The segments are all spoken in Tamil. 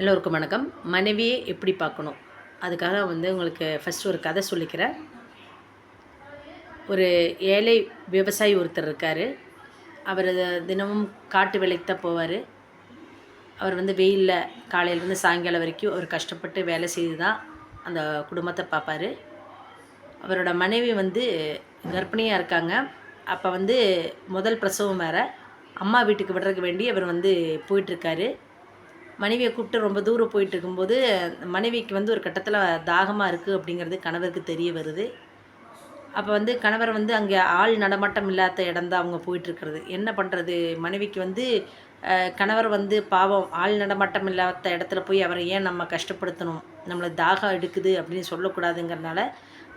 எல்லோருக்கும் வணக்கம். மனைவியை எப்படி பார்க்கணும்? அதுக்காக உங்களுக்கு ஃபஸ்ட்டு ஒரு கதை சொல்லிக்கிறேன். ஒரு ஏழை விவசாயி ஒருத்தர் இருக்கார். அவர் தினமும் காட்டு வேலைக்கு தான் போவார். அவர் வெயிலில் காலையிலேருந்து சாயங்காலம் வரைக்கும் அவர் கஷ்டப்பட்டு வேலை செய்து தான் அந்த குடும்பத்தை பார்ப்பார். அவரோட மனைவி கர்ப்பிணியாக இருக்காங்க. அப்போ முதல் பிரசவம் வேறு. அம்மா வீட்டுக்கு விடுறதுக்கு வேண்டி அவர் போயிட்டுருக்காரு. மனைவியை கூப்பிட்டு ரொம்ப தூரம் போயிட்டுருக்கும்போது மனைவிக்கு ஒரு கட்டத்தில் தாகமாக இருக்குது அப்படிங்கிறது கணவருக்கு தெரிய வருது. அப்போ கணவர் அங்கே ஆள் நடமாட்டம் இல்லாத இடம் தான் அவங்க போயிட்டுருக்கிறது. என்ன பண்ணுறது? மனைவிக்கு கணவர் பாவம் ஆள் நடமாட்டம் இல்லாத இடத்துல போய் அவரை ஏன் நம்ம கஷ்டப்படுத்தணும், நம்மளை தாகம் எடுக்குது அப்படின்னு சொல்லக்கூடாதுங்கிறனால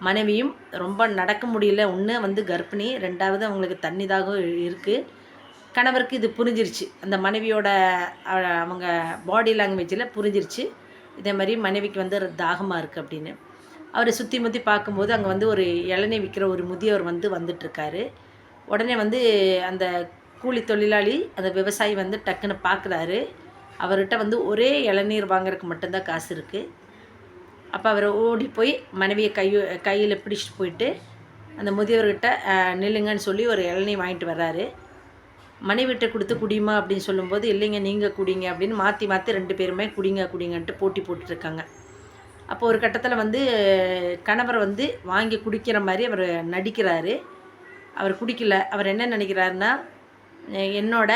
மனைவியும் ரொம்ப நடக்க முடியல. ஒன்று கர்ப்பிணி, ரெண்டாவது அவங்களுக்கு தண்ணி தாகம் இருக்குது. கணவருக்கு இது புரிஞ்சிருச்சு. அந்த மனைவியோட அவங்க பாடி லாங்குவேஜில் புரிஞ்சிருச்சு. இதே மாதிரி மனைவிக்கு தாகமாக இருக்குது அப்படின்னு. அவரை சுற்றி முற்றி பார்க்கும்போது அங்கே ஒரு இளநீ விற்கிற ஒரு முதியவர் வந்துட்டுருக்காரு. உடனே அந்த கூலி தொழிலாளி, அந்த விவசாயி டக்குன்னு பார்க்குறாரு. அவர்கிட்ட ஒரே இளநீர் வாங்குறதுக்கு மட்டும்தான் காசு இருக்குது. அப்போ அவர் ஓடி போய் மனைவியை கையில் பிடிச்சிட்டு போயிட்டு அந்த முதியவர்கிட்ட நில்லுங்கன்னு சொல்லி ஒரு இளநீ வாங்கிட்டு வர்றாரு. மனைவிட்ட கொடுத்து குடிமா அப்படின்னு சொல்லும்போது, இல்லைங்க நீங்கள் குடிங்க அப்படின்னு மாற்றி மாற்றி 2 பேருமே குடிங்கன்ட்டு போட்டி போட்டுட்ருக்காங்க. அப்போ ஒரு கட்டத்தில் கணவர் வாங்கி குடிக்கிற மாதிரி அவர் நடிக்கிறாரு. அவர் குடிக்கல. அவர் என்ன நினைக்கிறாருன்னா, என்னோட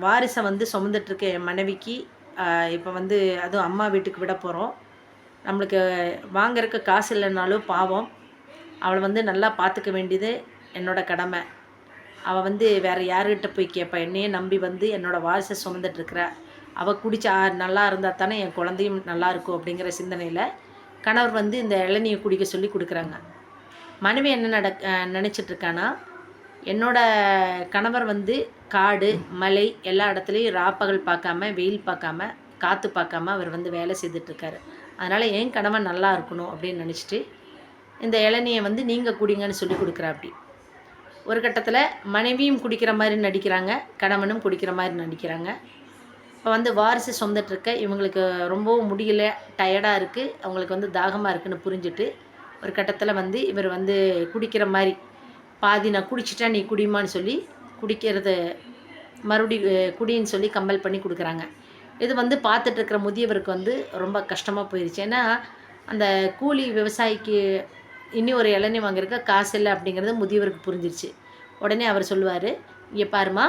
வாரிசை சுமந்துட்டுருக்க என் மனைவிக்கு இப்போ அதுவும் அம்மா வீட்டுக்கு விட போகிறோம். நம்மளுக்கு வாங்கறதுக்கு காசு இல்லைனாலும் பாவம், அவளை நல்லா பார்த்துக்க வேண்டியது என்னோட கடமை. அவள் வேறு யாருக்கிட்ட போய் கேட்பா? என்னையே நம்பி என்னோடய வாரிசை சுமந்துட்டுருக்குறா. அவள் குடிச்சா நல்லா இருந்தால் தானே என் குழந்தையும் நல்லா இருக்கும் அப்படிங்கிற சிந்தனையில் கணவர் இந்த இளநியை குடிக்க சொல்லி கொடுக்குறாங்க. மனைவி என்ன நினச்சிட்ருக்கானா, என்னோட கணவர் காடு மலை எல்லா இடத்துலையும் ராப்பகல் பார்க்காம, வெயில் பார்க்காம, காற்று பார்க்காம அவர் வேலை செய்துட்ருக்காரு. அதனால் என் கணவன் நல்லா இருக்கணும் அப்படின்னு நினச்சிட்டு இந்த இளநியை நீங்கள் குடிங்கன்னு சொல்லி கொடுக்குறா. அப்படி ஒரு கட்டத்தில் மனைவியும் குடிக்கிற மாதிரி நடிக்கிறாங்க, கணவனும் குடிக்கிற மாதிரி நடிக்கிறாங்க. இப்போ வாரிசு சொந்தட்டிருக்க இவங்களுக்கு ரொம்பவும் முடியல, டயர்டாக இருக்குது, அவங்களுக்கு தாகமாக இருக்குதுன்னு புரிஞ்சுட்டு ஒரு கட்டத்தில் இவர் குடிக்கிற மாதிரி, பாதி நான் குடிச்சிட்டா நீ குடிமான்னு சொல்லி குடிக்கிறத மறுபடி குடின்னு சொல்லி கம்பல் பண்ணி கொடுக்குறாங்க. இது பார்த்துட்ருக்கிற முதியவருக்கு ரொம்ப கஷ்டமாக போயிடுச்சு. ஏன்னா அந்த கூலி விவசாயிக்கு இனி ஒரு இளநீ வாங்குறதுக்கு காசு இல்லை அப்படிங்கிறது முதியவருக்கு புரிஞ்சிருச்சு. உடனே அவர் சொல்லுவார், இங்கே பாருமா,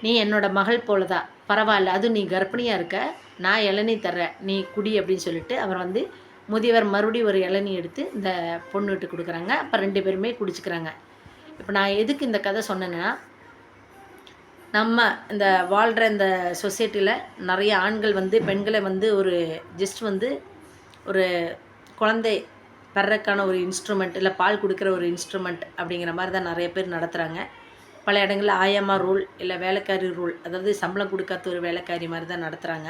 நீ என்னோடய மகள் போல தான், பரவாயில்ல, அதுவும் நீ கர்ப்பிணியாக இருக்க, நான் இளநீ தர்றேன், நீ குடி அப்படின்னு சொல்லிட்டு அவர் முதியவர் மறுபடியும் ஒரு இளநீ எடுத்து இந்த பொண்ணுகிட்டு கொடுக்குறாங்க. அப்போ 2 பேருமே குடிச்சிக்கிறாங்க. இப்போ நான் எதுக்கு இந்த கதை சொன்னேன்னா, நம்ம இந்த வாழ்கிற இந்த சொசைட்டியில் நிறைய ஆண்கள் பெண்களை ஒரு ஜஸ்ட் ஒரு குழந்தை பெறக்கான ஒரு இன்ஸ்ட்ருமெண்ட், இல்லை பால் கொடுக்குற ஒரு இன்ஸ்ட்ருமெண்ட் அப்படிங்கிற மாதிரி தான் நிறைய பேர் நடத்துகிறாங்க. பல இடங்களில் ஆயம்மா ரூல், இல்லை வேலைக்காரி ரூல், அதாவது சம்பளம் கொடுக்காத ஒரு வேலைக்காரி மாதிரி தான் நடத்துகிறாங்க.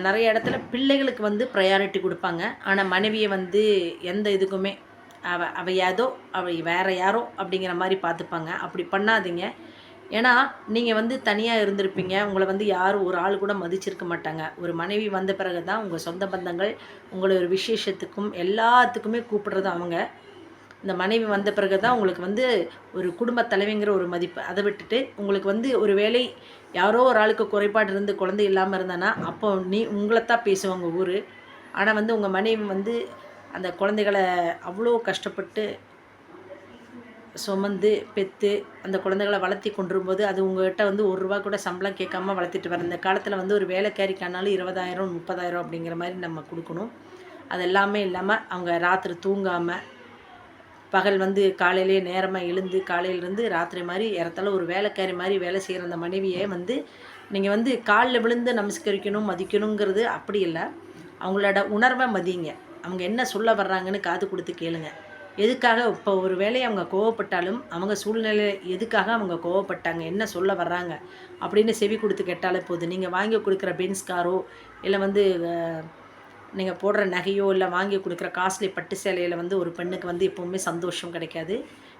நிறைய இடத்துல பிள்ளைகளுக்கு ப்ரையாரிட்டி கொடுப்பாங்க. ஆனால் மனைவியை எந்த இதுக்குமே அவள் ஏதோ அவள் வேறு யாரோ அப்படிங்கிற மாதிரி பார்த்துப்பாங்க. அப்படி பண்ணாதீங்க. ஏன்னா நீங்கள் தனியாக இருந்திருப்பீங்க. உங்களை யாரும் ஒரு ஆள் கூட மதிச்சிருக்க மாட்டாங்க. ஒரு மனைவி வந்த பிறகு தான் உங்கள் சொந்த பந்தங்கள் உங்களை ஒரு விசேஷத்துக்கும் எல்லாத்துக்குமே கூப்பிடுறது அவங்க. இந்த மனைவி வந்த பிறகு தான் உங்களுக்கு ஒரு குடும்ப தலைவிங்கிற ஒரு மதிப்பு. அதை விட்டுட்டு உங்களுக்கு ஒரு வேளை யாரோ ஒரு ஆளுக்கு குறைபாடு இருந்து குழந்தை இல்லாமல் இருந்தானா அப்போ உங்களைத்தான் பேசுவாங்க ஊர். ஆனால் உங்கள் மனைவி அந்த குழந்தைகளை அவ்வளோ கஷ்டப்பட்டு சுமந்து பெற்று அந்த குழந்தைகளை வளர்த்தி கொண்டிருக்கும்போது அது உங்கள்கிட்ட ₹1 கூட சம்பளம் கேட்காம வளர்த்திட்டு வர இந்த காலத்தில் ஒரு வேலைக்காரிக்கானாலும் 20,000 30,000 அப்படிங்கிற மாதிரி நம்ம கொடுக்கணும். அது எல்லாமே இல்லாமல் அவங்க ராத்திரி தூங்காமல் பகல் காலையிலே நேரமாக எழுந்து காலையிலேருந்து ராத்திரி மாதிரி ஏறத்தாழ ஒரு வேலைக்காரி மாதிரி வேலை செய்கிற அந்த மனைவியை நீங்கள் காலில் விழுந்து நமஸ்கரிக்கணும், மதிக்கணுங்கிறது அப்படி இல்லை. அவங்களோட உணர்வை மதிங்க. அவங்க என்ன சொல்ல வர்றாங்கன்னு காது கொடுத்து கேளுங்க. எதுக்காக இப்போ ஒரு வேலையை அவங்க கோவப்பட்டாலும் அவங்க சூழ்நிலை எதுக்காக அவங்க கோவப்பட்டாங்க, என்ன சொல்ல வர்றாங்க அப்படின்னு செவி கொடுத்து கேட்டாலே போதும். நீங்கள் வாங்கி கொடுக்குற பென்ஸ் காரோ, இல்லை நீங்கள் போடுற நகையோ, இல்லை வாங்கி கொடுக்குற காஸ்ட்லி பட்டு சேலையில் ஒரு பெண்ணுக்கு எப்போவுமே சந்தோஷம் கிடைக்காது.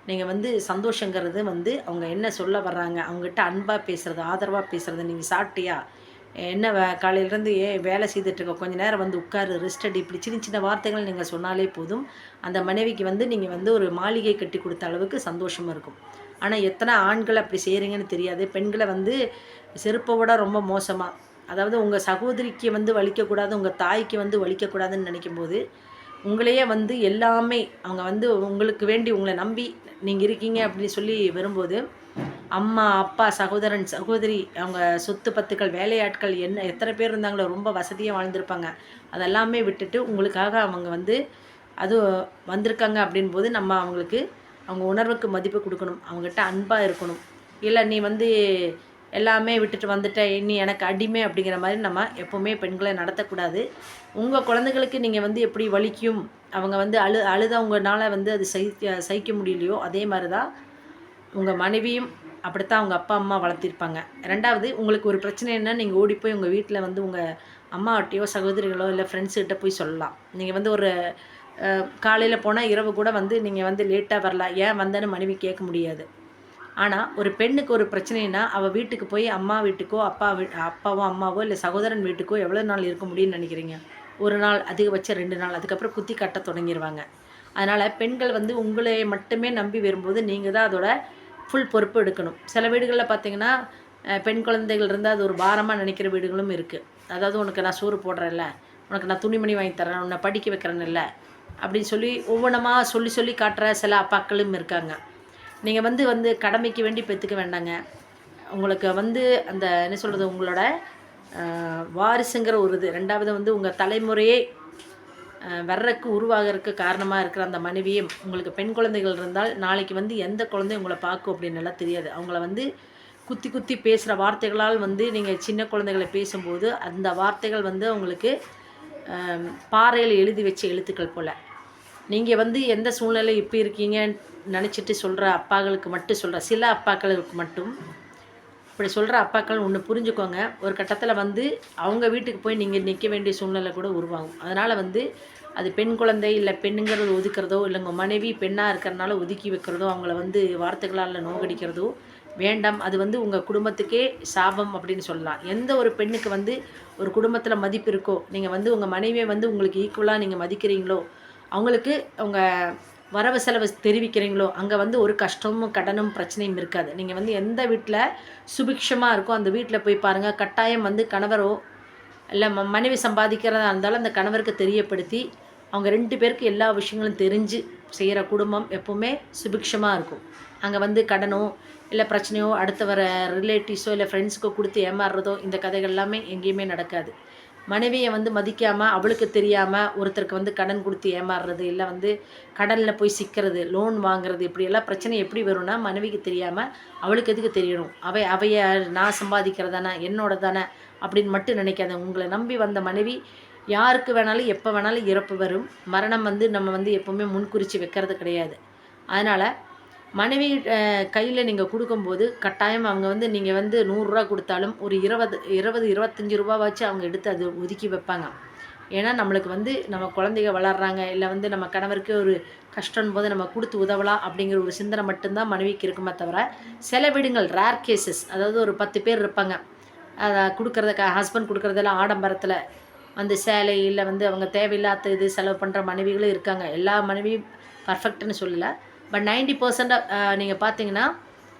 நீங்கள் சந்தோஷங்கிறது அவங்க என்ன சொல்ல வர்றாங்க, அவங்ககிட்ட அன்பாக பேசுகிறது, ஆதரவாக பேசுகிறது. நீங்கள் சாப்பிட்டியா, என்ன காலையிலேருந்து வேலை செய்துட்ருக்க, கொஞ்ச நேரம் வந்து உட்காரு, ரெஸ்ட் எடு, இப்படி சின்ன சின்ன வார்த்தைகள் நீங்கள் சொன்னாலே போதும். அந்த மனைவிக்கு வந்து நீங்கள் வந்து ஒரு மாளிகை கட்டி கொடுத்த அளவுக்கு சந்தோஷமாக இருக்கும். ஆனால் எத்தனை ஆண்கள் அப்படி செய்கிறீங்கன்னு தெரியாது. பெண்களை வந்து செருப்பை விட ரொம்ப மோசமாக, அதாவது உங்கள் சகோதரிக்கு வந்து வலிக்கக்கூடாது, உங்கள் தாய்க்கு வந்து வலிக்கக்கூடாதுன்னு நினைக்கும்போது, உங்களையே வந்து எல்லாமே அவங்க வந்து உங்களுக்கு வேண்டி உங்களை நம்பி நீங்கள் இருக்கீங்க அப்படின்னு சொல்லி வரும்போது, அம்மா, அப்பா, சகோதரன், சகோதரி, அவங்க சொத்து பத்துக்கள், வேலையாட்கள் என்ன எத்தனை பேர் இருந்தாங்களோ, ரொம்ப வசதியாக வாழ்ந்திருப்பாங்க. அதெல்லாமே விட்டுட்டு உங்களுக்காக அவங்க வந்து அது வந்திருக்காங்க அப்படின்போது, நம்ம அவங்களுக்கு அவங்க உணர்வுக்கு மதிப்பு கொடுக்கணும். அவங்ககிட்ட அன்பாக இருக்கணும். இல்லை நீ வந்து எல்லாமே விட்டுட்டு வந்துட்ட, நீ எனக்கு அடிமை அப்படிங்கிற மாதிரி நம்ம எப்போவுமே பெண்களை நடத்தக்கூடாது. உங்கள் குழந்தைகளுக்கு நீங்கள் வந்து எப்படி வலிக்கும், அவங்க வந்து அழுதவங்கனால வந்து அது சகிக்க முடியலையோ, அதே மாதிரி தான் உங்கள் மனைவியும் அப்படித்தான் அவங்க அப்பா அம்மா வளர்த்திருப்பாங்க. 2வது உங்களுக்கு ஒரு பிரச்சனைன்னா நீங்கள் ஓடி போய் உங்கள் வீட்டில் வந்து உங்கள் அம்மாவட்டையோ, சகோதரிகளோ இல்லை ஃப்ரெண்ட்ஸுக்கிட்ட போய் சொல்லலாம். நீங்கள் வந்து ஒரு காலையில் போனால் இரவு கூட வந்து நீங்கள் வந்து லேட்டாக வரலாம், ஏன் வந்தேன்னு மனைவி கேட்க முடியாது. ஆனால் ஒரு பெண்ணுக்கு ஒரு பிரச்சனைனா அவள் வீட்டுக்கு போய் அம்மா வீட்டுக்கோ, அப்பாவோ அம்மாவோ இல்லை சகோதரன் வீட்டுக்கோ எவ்வளோ நாள் இருக்க முடியும்னு நினைக்கிறீங்க? ஒரு நாள், அதிகபட்சம் 2 நாள். அதுக்கப்புறம் குத்தி கட்ட தொடங்கிடுவாங்க. அதனால் பெண்கள் வந்து உங்களை மட்டுமே நம்பி வரும்போது நீங்கள் தான் அதோட ஃபுல் பொறுப்பு எடுக்கணும். சில வீடுகளில் பார்த்தீங்கன்னா பெண் குழந்தைகள் இருந்தால் அது ஒரு பாரமாக நினைக்கிற வீடுகளும் இருக்குது. அதாவது உனக்கு நான் சோறு போடுறேன்ல, உனக்கு நான் துணிமணி வாங்கி தரேன், உன்னை படிக்க வைக்கிறேன்ல அப்படின்னு சொல்லி ஒவ்வொன்றமா சொல்லி சொல்லி காட்டுற சில அப்பாக்களும் இருக்காங்க. நீங்கள் வந்து கடமைக்கு வேண்டி பெற்றுக்க வேண்டாங்க. உங்களுக்கு வந்து அந்த என்ன சொல்கிறது, உங்களோட வாரிசுங்கிற ஒரு இது. 2வது வந்து உங்கள் தலைமுறையே வர்றதுக்கு உருவாகிறதுக்கு காரணமாக இருக்கிற அந்த மனைவியும், உங்களுக்கு பெண் குழந்தைகள் இருந்தால் நாளைக்கு வந்து எந்த குழந்தையும் உங்களை பார்க்கும் அப்படின்னு எல்லாம் தெரியாது. அவங்கள வந்து குத்தி குத்தி பேசுகிற வார்த்தைகளால் வந்து நீங்கள் சின்ன குழந்தைகளை பேசும்போது அந்த வார்த்தைகள் வந்து உங்களுக்கு பாறையில் எழுதி வச்ச எழுத்துக்கள் போல். நீங்கள் வந்து எந்த சூழ்நிலை இப்போ இருக்கீங்கன்னு நினச்சிட்டு சொல்கிற அப்பாக்களுக்கு மட்டும் சொல்கிற, சில அப்பாக்களுக்கு மட்டும் இப்படி சொல்கிற அப்பாக்கள் ஒன்று புரிஞ்சுக்கோங்க, ஒரு கட்டத்தில் வந்து அவங்க வீட்டுக்கு போய் நீங்கள் நிற்க வேண்டிய சூழ்நிலை கூட உருவாகும். அதனால் வந்து அது பெண் குழந்தை இல்லை பெண்ணுங்கிறது ஒதுக்கிறதோ, இல்லை உங்கள் மனைவி பெண்ணாக இருக்கிறனால ஒதுக்கி வைக்கிறதோ, அவங்கள வந்து வார்த்தைகளால் நோகடிக்கிறதோ வேண்டாம். அது வந்து உங்கள் குடும்பத்துக்கே சாபம் அப்படின்னு சொல்லலாம். எந்த ஒரு பெண்ணுக்கு வந்து ஒரு குடும்பத்தில் மதிப்பு இருக்கோ, நீங்கள் வந்து உங்கள் மனைவியை வந்து உங்களுக்கு ஈக்குவலாக நீங்கள் மதிக்கிறீங்களோ, அவங்களுக்கு உங்கள் வரவு செலவு தெரிவிக்கிறீங்களோ, அங்கே வந்து ஒரு கஷ்டமும் கடனும் பிரச்சனையும் இருக்காது. நீங்கள் வந்து எந்த வீட்டில் சுபிக்ஷமாக இருக்கோ அந்த வீட்டில் போய் பாருங்கள். கட்டாயம் வந்து கணவரோ இல்லை மனைவி சம்பாதிக்கிறதா இருந்தாலும் அந்த கணவருக்கு தெரியப்படுத்தி அவங்க 2 பேருக்கு எல்லா விஷயங்களும் தெரிஞ்சு செய்கிற குடும்பம் எப்போவுமே சுபிக்ஷமாக இருக்கும். அங்கே வந்து கடனோ இல்லை பிரச்சனையோ அடுத்து வர ரிலேட்டிவ்ஸோ இல்லை ஃப்ரெண்ட்ஸுக்கோ கொடுத்து ஏமாறுறதோ இந்த கதைகள் எல்லாமே எங்கேயுமே நடக்காது. மனைவியை வந்து மதிக்காமல் அவளுக்கு தெரியாமல் ஒருத்தருக்கு வந்து கடன் கொடுத்து ஏமாறுறது, இல்லை வந்து கடனில் போய் சிக்கிறது, லோன் வாங்குறது, இப்படியெல்லாம் பிரச்சனை எப்படி வரும்னா மனைவிக்கு தெரியாமல் அவளுக்கு எதுக்கு தெரியணும், அவைய நான் சம்பாதிக்கிறதானே என்னோட தானே அப்படின்னு மட்டும் நினைக்காத. உங்களை நம்பி வந்த மனைவி யாருக்கு வேணாலும் எப்போ வேணாலும் இறப்பு வரும். மரணம் வந்து நம்ம வந்து எப்போவுமே முன்குறித்து வைக்கிறது கிடையாது. அதனால் மனைவி கையில் நீங்கள் கொடுக்கும்போது கட்டாயம் அவங்க வந்து நீங்கள் வந்து 100 ரூபா கொடுத்தாலும் ஒரு 25 ரூபாவாச்சு அவங்க எடுத்து அது ஒதுக்கி வைப்பாங்க. ஏன்னா நம்மளுக்கு வந்து நம்ம குழந்தைங்க வளர்கிறாங்க, இல்லை வந்து நம்ம கணவருக்கு ஒரு கஷ்டம் போது நம்ம கொடுத்து உதவலாம் அப்படிங்கிற ஒரு சிந்தனை மட்டும்தான் மனைவிக்கு இருக்குமே தவிர, சில வீடுங்கள் ரேர் கேசஸ், அதாவது ஒரு 10 பேர் இருப்பாங்க, அதை கொடுக்குறதுக்கு ஹஸ்பண்ட் கொடுக்குறதெல்லாம் ஆடம்பரத்தில் வந்து சேலை இல்லை வந்து அவங்க தேவையில்லாத இது செலவு பண்ணுற மனைவிகளும் இருக்காங்க. எல்லா மனைவியும் பர்ஃபெக்ட்னு சொல்லலை, பட் 90% நீங்கள் பார்த்தீங்கன்னா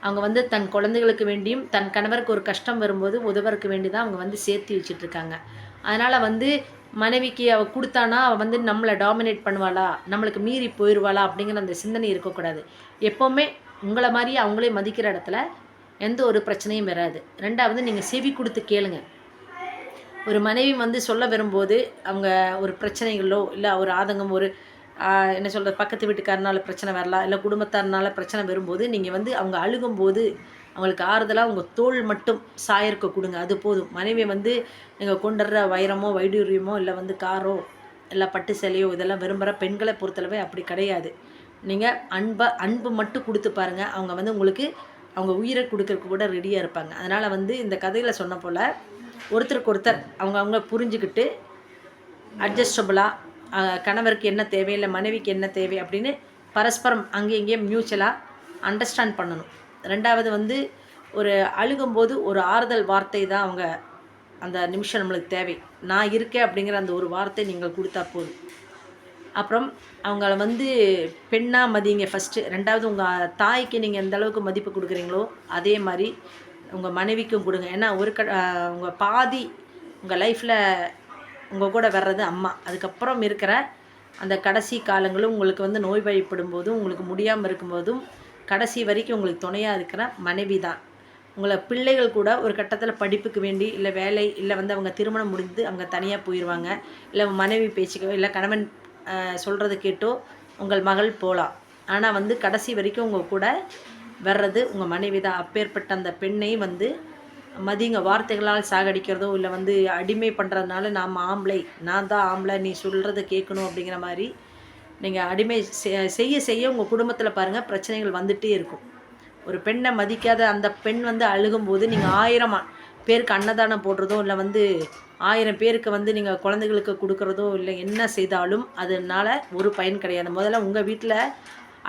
அவங்க வந்து தன் குழந்தைகளுக்கு வேண்டியும் தன் கணவருக்கு ஒரு கஷ்டம் வரும்போது உதவருக்கு வேண்டி தான் அவங்க வந்து சேர்த்து வச்சிட்ருக்காங்க. அதனால் வந்து மனைவிக்கு அவள் கொடுத்தானா அவள் வந்து நம்மளை டாமினேட் பண்ணுவாளா, நம்மளுக்கு மீறி போயிடுவாளா அப்படிங்கிற அந்த சிந்தனை இருக்கக்கூடாது. எப்போவுமே உங்களை மாதிரியே அவங்களே மதிக்கிற இடத்துல எந்த ஒரு பிரச்சனையும் வராது. 2வது நீங்கள் செவி கொடுத்து கேளுங்க. ஒரு மனைவி வந்து சொல்ல வரும்போது அவங்க ஒரு பிரச்சனைகளோ இல்லை ஒரு ஆதங்கம், ஒரு என்ன சொல்கிறது, பக்கத்து வீட்டுக்காரனால பிரச்சனை வரலாம், இல்லை குடும்பத்தாரனால பிரச்சனை வரும்போது நீங்கள் வந்து அவங்க அழுகும்போது அவங்களுக்கு ஆறுதலாக உங்கள் தோள் மட்டும் சாயர்க்க கொடுங்க, அது போதும். மனைவியை வந்து நீங்கள் கொண்டுற வைரமோ வைடூரியமோ இல்லை வந்து காரோ இல்லை பட்டு சேலையோ இதெல்லாம் விரும்புகிற பெண்களை பொறுத்தளவே அப்படி கிடையாது. நீங்கள் அன்பு மட்டும் கொடுத்து பாருங்கள், அவங்க வந்து உங்களுக்கு அவங்க உயிரை கொடுக்கறதுக்கு கூட ரெடியாக இருப்பாங்க. அதனால் வந்து இந்த கதையில் சொன்ன போல் ஒருத்தருக்கு ஒருத்தர் அவங்க புரிஞ்சுக்கிட்டு அட்ஜஸ்டபுளாக கணவருக்கு என்ன தேவை இல்லை மனைவிக்கு என்ன தேவை அப்படின்னு பரஸ்பரம் அங்கேயும் இங்கேயும் மியூச்சுவலாக அண்டர்ஸ்டாண்ட் பண்ணணும். 2வது வந்து ஒரு அழுகும்போது ஒரு ஆறுதல் வார்த்தை தான் அவங்க அந்த நிமிஷம் நம்மளுக்கு தேவை. நான் இருக்கேன் அப்படிங்கிற அந்த ஒரு வார்த்தை நீங்கள் கொடுத்தா போதும். அப்புறம் அவங்கள வந்து பெண்ணா மதிங்க ஃபஸ்ட்டு. 2வது உங்கள் தாய்க்கு நீங்கள் எந்த அளவுக்கு மதிப்பு கொடுக்குறீங்களோ அதே மாதிரி உங்கள் மனைவிக்கும் கொடுங்க. ஏன்னா உங்கள் பாதி உங்கள் லைஃப்பில் உங்கள் கூட வர்றது அம்மா. அதுக்கப்புறம் இருக்கிற அந்த கடைசி காலங்களும் உங்களுக்கு வந்து நோய்வாய்ப்படும் போதும், உங்களுக்கு முடியாமல் இருக்கும்போதும், கடைசி வரைக்கும் உங்களுக்கு துணையாக இருக்கிற மனைவி தான். உங்களை பிள்ளைகள் கூட ஒரு கட்டத்தில் படிப்புக்கு வேண்டி, இல்லை வேலை, இல்லை வந்து அவங்க திருமணம் முடிந்து அவங்க தனியாக போயிடுவாங்க. இல்லை மனைவி பேச்சுக்கோ, இல்லை கணவன் சொல்கிறது கேட்டோ உங்கள் மகள் போகலாம். ஆனால் வந்து கடைசி வரைக்கும் உங்கள் கூட வர்றது உங்கள் மனைவி தான். அப்பேற்பட்ட அந்த பெண்ணை வந்து மதிங்க. வார்த்தைகளால் சாகடிக்கிறதோ, இல்லை வந்து அடிமை பண்ணுறதுனால நாம் ஆம்பளை, நான் தான் ஆம்பளை, நீ சொல்கிறத கேட்கணும் அப்படிங்கிற மாதிரி நீங்கள் அடிமை செய்ய செய்ய உங்கள் குடும்பத்தில் பாருங்கள் பிரச்சனைகள் வந்துகிட்டே இருக்கும். ஒரு பெண்ணை மதிக்காத அந்த பெண் வந்து அழுகும்போது நீங்கள் 1000 பேருக்கு அன்னதானம் போடுறதோ, இல்லை வந்து 1000 பேருக்கு வந்து நீங்கள் குழந்தைகளுக்கு கொடுக்குறதோ, இல்லை என்ன செய்தாலும் அதனால் ஒரு பயன் கிடையாது. முதல்ல உங்கள் வீட்டில்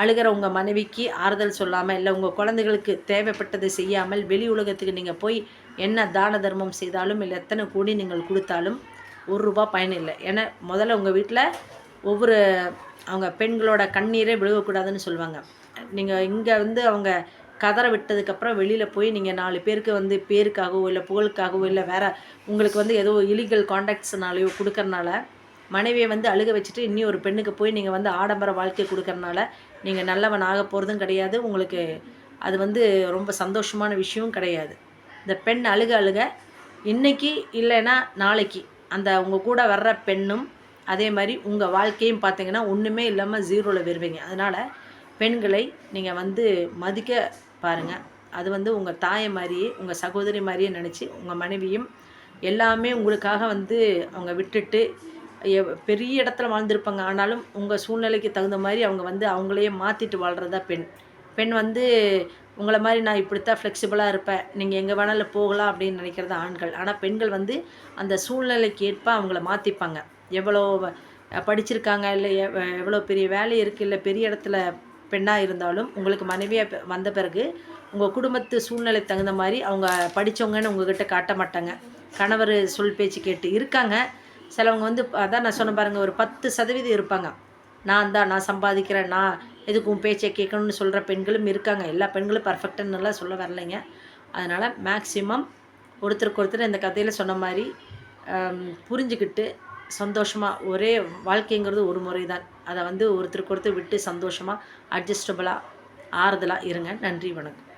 அழுகிற உங்கள் மனைவிக்கு ஆறுதல் சொல்லாமல், இல்லை உங்கள் குழந்தைகளுக்கு தேவைப்பட்டதை செய்யாமல் வெளி உலகத்துக்கு நீங்கள் போய் என்ன தான தர்மம் செய்தாலும், இல்லை எத்தனை கோடி நீங்கள் கொடுத்தாலும் ₹1 பயன் இல்லை. ஏன்னா முதல்ல உங்கள் வீட்டில் ஒவ்வொரு அவங்க பெண்களோட கண்ணீரே விழுகக்கூடாதுன்னு சொல்லுவாங்க. நீங்கள் இங்கே வந்து அவங்க கதற விட்டதுக்கப்புறம் வெளியில் போய் நீங்கள் 4 பேருக்கு வந்து பேருக்காகவோ, இல்லை புகழுக்காகவோ, இல்லை வேறு உங்களுக்கு வந்து ஏதோ இல்லீகல் கான்டாக்ட்ஸ்னாலேயோ கொடுக்கறனால மனைவியை வந்து அழுக வச்சுட்டு இன்னி ஒரு பெண்ணுக்கு போய் நீங்கள் வந்து ஆடம்பர வாழ்க்கை கொடுக்கறனால நீங்கள் நல்லவன் ஆக போகிறதும் கிடையாது. உங்களுக்கு அது வந்து ரொம்ப சந்தோஷமான விஷயமும் கிடையாது. இந்த பெண் அழுக அழுக இன்றைக்கி இல்லைன்னா நாளைக்கு அந்த உங்கள் கூட வர்ற பெண்ணும் அதே மாதிரி உங்கள் வாழ்க்கையும் பார்த்தீங்கன்னா ஒன்றுமே இல்லாமல் 0ல் வருவீங்க. அதனால் பெண்களை நீங்கள் வந்து மதிக்க பாருங்கள். அது வந்து உங்கள் தாயை மாதிரியே, உங்கள் சகோதரி மாதிரியே நினச்சி உங்கள் மனைவியும் எல்லாமே உங்களுக்காக வந்து அவங்க விட்டுட்டு பெரிய இடத்துல வாழ்ந்திருப்பாங்க. ஆனாலும் உங்கள் சூழ்நிலைக்கு தகுந்த மாதிரி அவங்க வந்து அவங்களையே மாற்றிட்டு வாழ்கிறதா பெண். பெண் வந்து உங்களை மாதிரி நான் இப்படித்தான் ஃப்ளெக்சிபிளாக இருப்பேன், நீங்கள் எங்கே வேணாலும் போகலாம் அப்படின்னு நினைக்கிறது ஆண்கள். ஆனால் பெண்கள் வந்து அந்த சூழ்நிலைக்கு ஏற்ப அவங்கள மாற்றிப்பாங்க. எவ்வளோ படிச்சிருக்காங்க, இல்லை எவ்வளோ பெரிய வேலை இருக்குது, இல்லை பெரிய இடத்துல பெண்ணாக இருந்தாலும் உங்களுக்கு மனைவியாக வந்த பிறகு உங்கள் குடும்பத்து சூழ்நிலை தகுந்த மாதிரி அவங்க படித்தவங்கன்னு உங்கள்கிட்ட காட்ட மாட்டாங்க. கணவர் சொல் பேச்சு கேட்டு இருக்காங்க. சிலவங்க வந்து அதான் நான் சொன்ன பாருங்கள், ஒரு 10% இருப்பாங்க. நான் சம்பாதிக்கிறேன், நான் எதுக்கு உன் பேச்சை கேட்கணும்னு சொல்கிற பெண்களும் இருக்காங்க. எல்லா பெண்களும் பர்ஃபெக்டுன்னெல்லாம் சொல்ல வரலைங்க. அதனால் மேக்ஸிமம் ஒருத்தருக்கு ஒருத்தர் இந்த கதையில் சொன்ன மாதிரி புரிஞ்சுக்கிட்டு சந்தோஷமாக, ஒரே வாழ்க்கைங்கிறது ஒரு முறை தான், அதை வந்து ஒருத்தருக்கு ஒருத்தர் விட்டு சந்தோஷமாக அட்ஜஸ்டபுளாக ஆறுதலாக இருங்க. நன்றி, வணக்கம்.